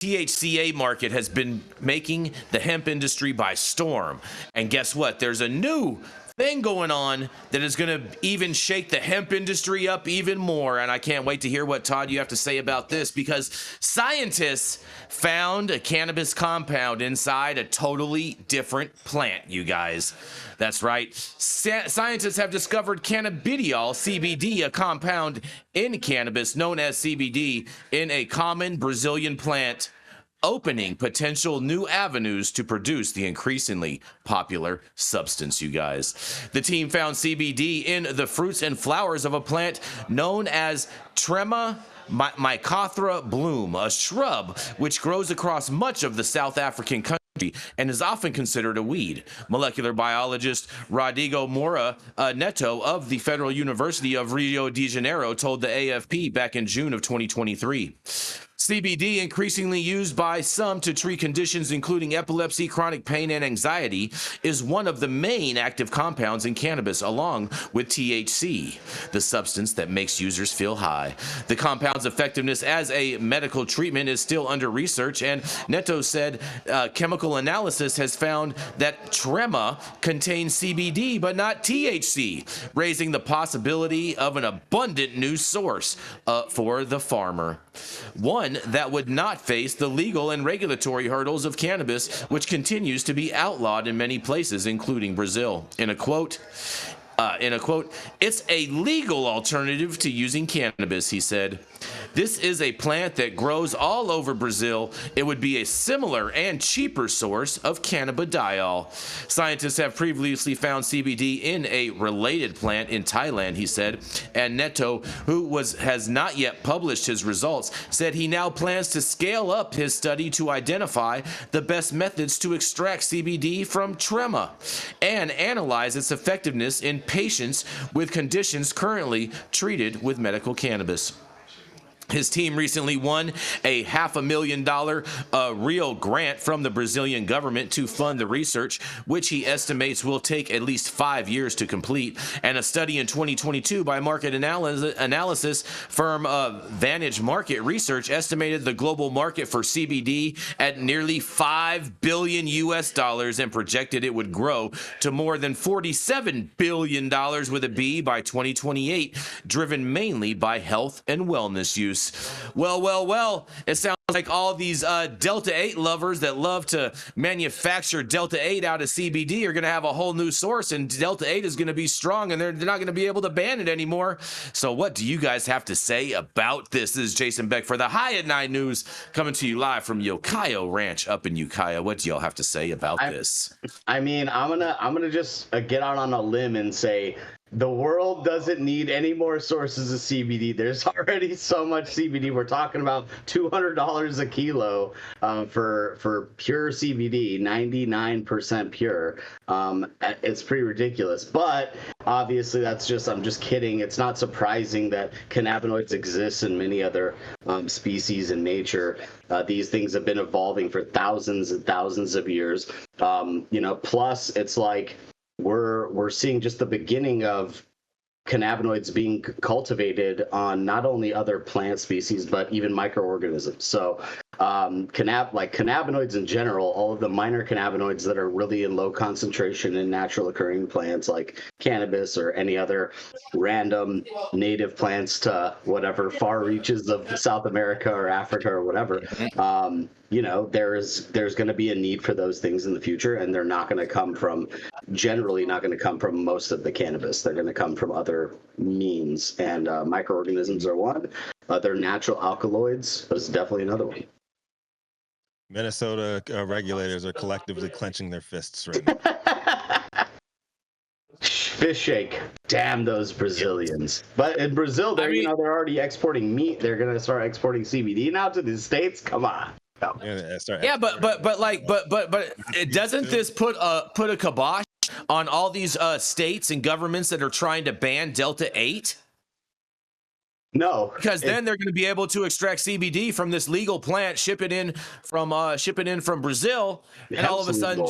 THCA market has been making the hemp industry by storm. And guess what? There's a new thing going on that is going to even shake the hemp industry up even more. And I can't wait to hear what, Todd, you have to say about this, because scientists found a cannabis compound inside a totally different plant, you guys. That's right. Scientists have discovered cannabidiol, CBD, a compound in cannabis known as CBD, in a common Brazilian plant, opening potential new avenues to produce the increasingly popular substance, you guys. The team found CBD in the fruits and flowers of a plant known as Trema mycothra bloom, a shrub which grows across much of the South African country and is often considered a weed. Molecular biologist Rodrigo Moura Neto of the Federal University of Rio de Janeiro told the AFP back in June of 2023. CBD, increasingly used by some to treat conditions including epilepsy, chronic pain, and anxiety, is one of the main active compounds in cannabis, along with THC, the substance that makes users feel high. The compound's effectiveness as a medical treatment is still under research, and Neto said chemical analysis has found that Trema contains CBD but not THC, raising the possibility of an abundant new source for the farmer. One that would not face the legal and regulatory hurdles of cannabis, which continues to be outlawed in many places, including Brazil. In a quote, "It's a legal alternative to using cannabis," he said. "This is a plant that grows all over Brazil. It would be a similar and cheaper source of cannabidiol. Scientists have previously found CBD in a related plant in Thailand," he said. And Neto, who has not yet published his results, said he now plans to scale up his study to identify the best methods to extract CBD from Trema and analyze its effectiveness in patients with conditions currently treated with medical cannabis. His team recently won a $500,000 real grant from the Brazilian government to fund the research, which he estimates will take at least 5 years to complete. And a study in 2022 by market analysis firm Vantage Market Research estimated the global market for CBD at nearly $5 billion and projected it would grow to more than $47 billion with a B by 2028, driven mainly by health and wellness use. Well, it sounds like all these Delta 8 lovers that love to manufacture Delta 8 out of CBD are going to have a whole new source, and Delta 8 is going to be strong, and they're not going to be able to ban it anymore. So what do you guys have to say about this? This is Jason Beck for the High at Night News, coming to you live from Ukiah Ranch up in Ukiah. What do y'all have to say about this? I mean, I'm gonna just get out on a limb and say, the world doesn't need any more sources of CBD. There's already so much CBD. We're talking about $200 a kilo for pure CBD, 99% pure. It's pretty ridiculous. But obviously, I'm just kidding. It's not surprising that cannabinoids exist in many other species in nature. These things have been evolving for thousands and thousands of years. Plus it's like, we're seeing just the beginning of cannabinoids being cultivated on not only other plant species but even microorganisms. So cannabinoids in general, all of the minor cannabinoids that are really in low concentration in natural occurring plants like cannabis or any other random native plants to whatever far reaches of South America or Africa or whatever. There's going to be a need for those things in the future, and they're generally not going to come from most of the cannabis. They're going to come from other means, and microorganisms are one. Other natural alkaloids is definitely another one. Minnesota regulators are collectively clenching their fists right now. Fish shake. Damn those Brazilians. But in Brazil, they're already exporting meat. They're going to start exporting CBD now to the States. Come on. No. But doesn't this put a kibosh on all these states and governments that are trying to ban Delta 8? No, because then they're going to be able to extract CBD from this legal plant, ship it in from Brazil, and all of a sudden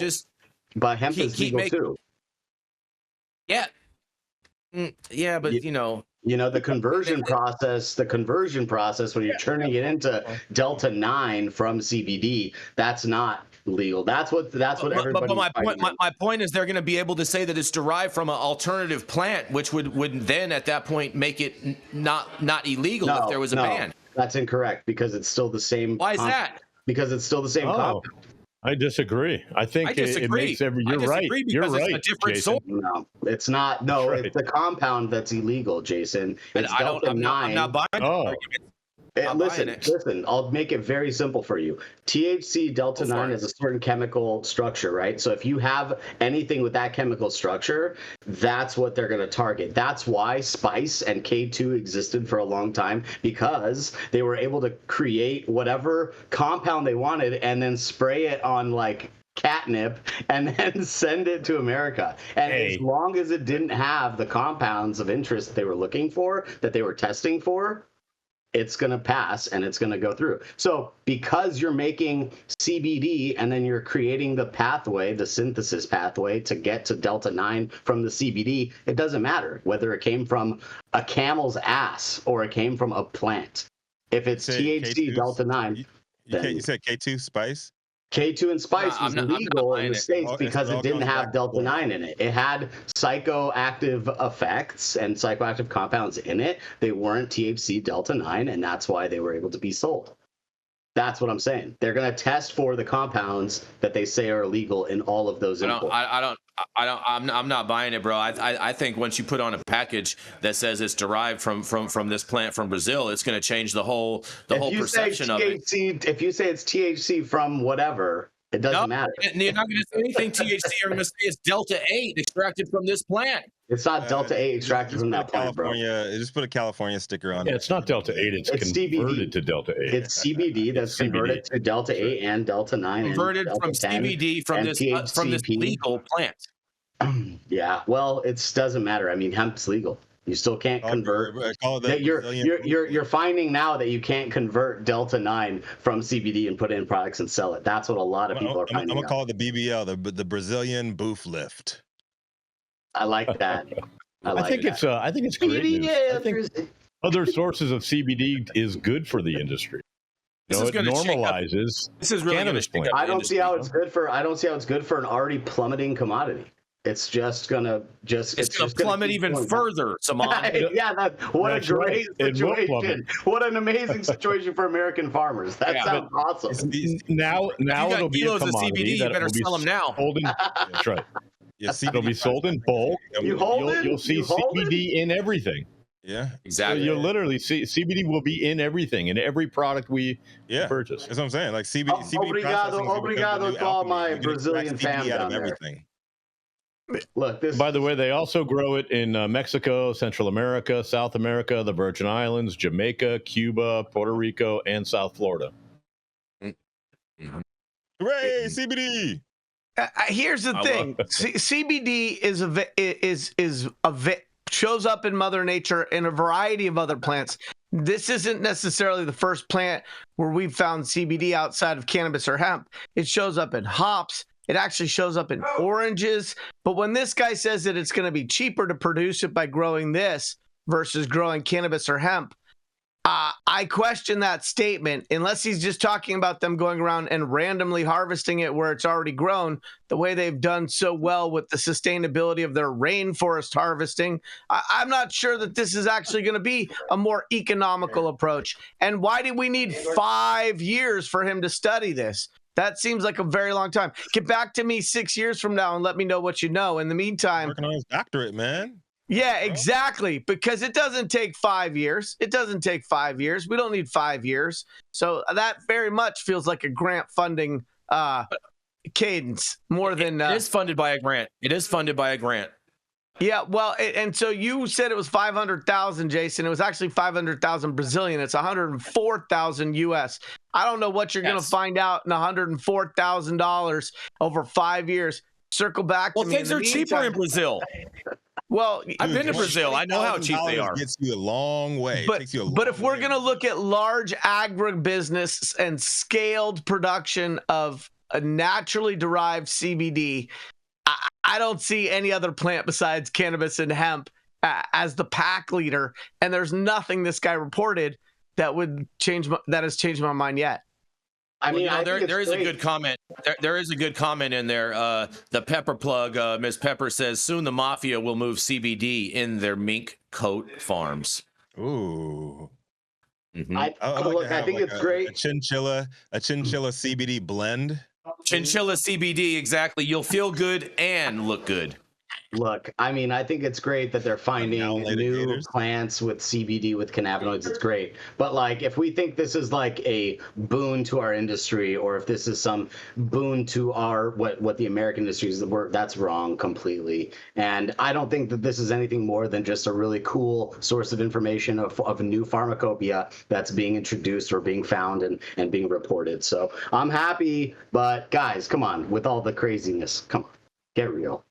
but hemp is legal too. Yeah, but You know, the conversion process when you're turning it into Delta 9 from CBD, that's not legal. That's what But everybody's my point, fighting. my point is they're going to be able to say that it's derived from an alternative plant, which would then at that point make it not illegal if there was a ban. That's incorrect because it's still the same. Why is that? Because it's still the same compound. I disagree. I think it makes you're right. You're right, it's a different Jason. No, it's not. No, Right. it's the compound that's illegal, Jason. It's Delta 9. I'm not buying the argument. Listen, I'll make it very simple for you. THC Delta 9 is a certain chemical structure, right? So if you have anything with that chemical structure, that's what they're going to target. That's why Spice and K2 existed for a long time, because they were able to create whatever compound they wanted and then spray it on like catnip and then send it to America. And as long as it didn't have the compounds of interest that they were looking for, that they were testing for, it's going to pass and it's going to go through. So because you're making CBD and then you're creating the pathway, the synthesis pathway to get to Delta 9 from the CBD, it doesn't matter whether it came from a camel's ass or it came from a plant. If it's THC Delta 9, you said K2 Spice? K2 and Spice was legal in the States because it didn't have Delta 9 in it. It had psychoactive effects and psychoactive compounds in it. They weren't THC Delta 9, and that's why they were able to be sold. That's what I'm saying. They're going to test for the compounds that they say are illegal in all of those imports. I'm not buying it, bro. I think once you put on a package that says it's derived from this plant from Brazil, it's going to change the whole perception of it. If you say it's THC from whatever, it doesn't matter. You're not going to say anything THC. You're going to say it's Delta 8 extracted from this plant. It's not Delta 8 extracted from that plant, bro. Just put a California sticker on it. Yeah, it's not Delta 8. It's converted CBD. To Delta 8. It's CBD that's converted to Delta 8 and Delta 9. Converted from CBD from this legal plant. Yeah, well, it doesn't matter. I mean, hemp's legal. You still can't convert. You're finding now that you can't convert Delta 9 from CBD and put it in products and sell it. That's what a lot of people are finding. I'm gonna call it the BBL, the Brazilian boof lift. I like that. I think it's great news. I think other sources of CBD is good for the industry. It normalizes. This is really cannabis plant. I don't see how it's good for an already plummeting commodity. It's gonna plummet even further, Saman. What a great situation! What an amazing situation for American farmers. That sounds awesome. Now it'll be a commodity you better sell them now. That's right. Yeah, it'll be sold in bulk. You'll see CBD in everything. Yeah, exactly. So you'll literally see CBD will be in everything, in every product we purchase. That's what I'm saying. Like CBD processing. Obrigado to all my Brazilian family out of everything. Look, by the way, they also grow it in Mexico, Central America, South America, the Virgin Islands, Jamaica, Cuba, Puerto Rico, and South Florida. Hooray, CBD! Here's the thing: CBD shows up in Mother Nature in a variety of other plants. This isn't necessarily the first plant where we've found CBD outside of cannabis or hemp. It shows up in hops. It actually shows up in oranges. But when this guy says that it's going to be cheaper to produce it by growing this versus growing cannabis or hemp, I question that statement, unless he's just talking about them going around and randomly harvesting it where it's already grown, the way they've done so well with the sustainability of their rainforest harvesting. I'm not sure that this is actually going to be a more economical approach. And why do we need 5 years for him to study this? That seems like a very long time. Get back to me 6 years from now and let me know what you know. In the meantime, working on his doctorate, man. Yeah, exactly. Because it doesn't take 5 years. It doesn't take 5 years. We don't need 5 years. So that very much feels like a grant funding cadence more than. It is funded by a grant. It is funded by a grant. Yeah, well, and so you said it was 500,000, Jason. It was actually 500,000 Brazilian. It's 104,000 US. I don't know what you're going to find out in $104,000 over 5 years. Circle back to me. Well, things are cheaper in Brazil. Well, I've been to Brazil. I know how cheap they are. Gets you a long way. But if we're going to look at large agribusiness and scaled production of a naturally derived CBD, I don't see any other plant besides cannabis and hemp as the pack leader, and there's nothing this guy reported that would that has changed my mind yet. I mean, there is a good comment. There is a good comment in there. The Pepper plug, Ms. Pepper says, soon the mafia will move CBD in their mink coat farms. Ooh. Mm-hmm. I think it's great. A chinchilla CBD blend. Chinchilla CBD, exactly. You'll feel good and look good. Look, I mean, I think it's great that they're finding new plants with CBD with cannabinoids. It's great. But like, if we think this is like a boon to our industry, or if this is some boon to our what the American industry is, that's wrong completely. And I don't think that this is anything more than just a really cool source of information of a new pharmacopoeia that's being introduced or being found and being reported. So I'm happy, but guys, come on, with all the craziness, come on, get real.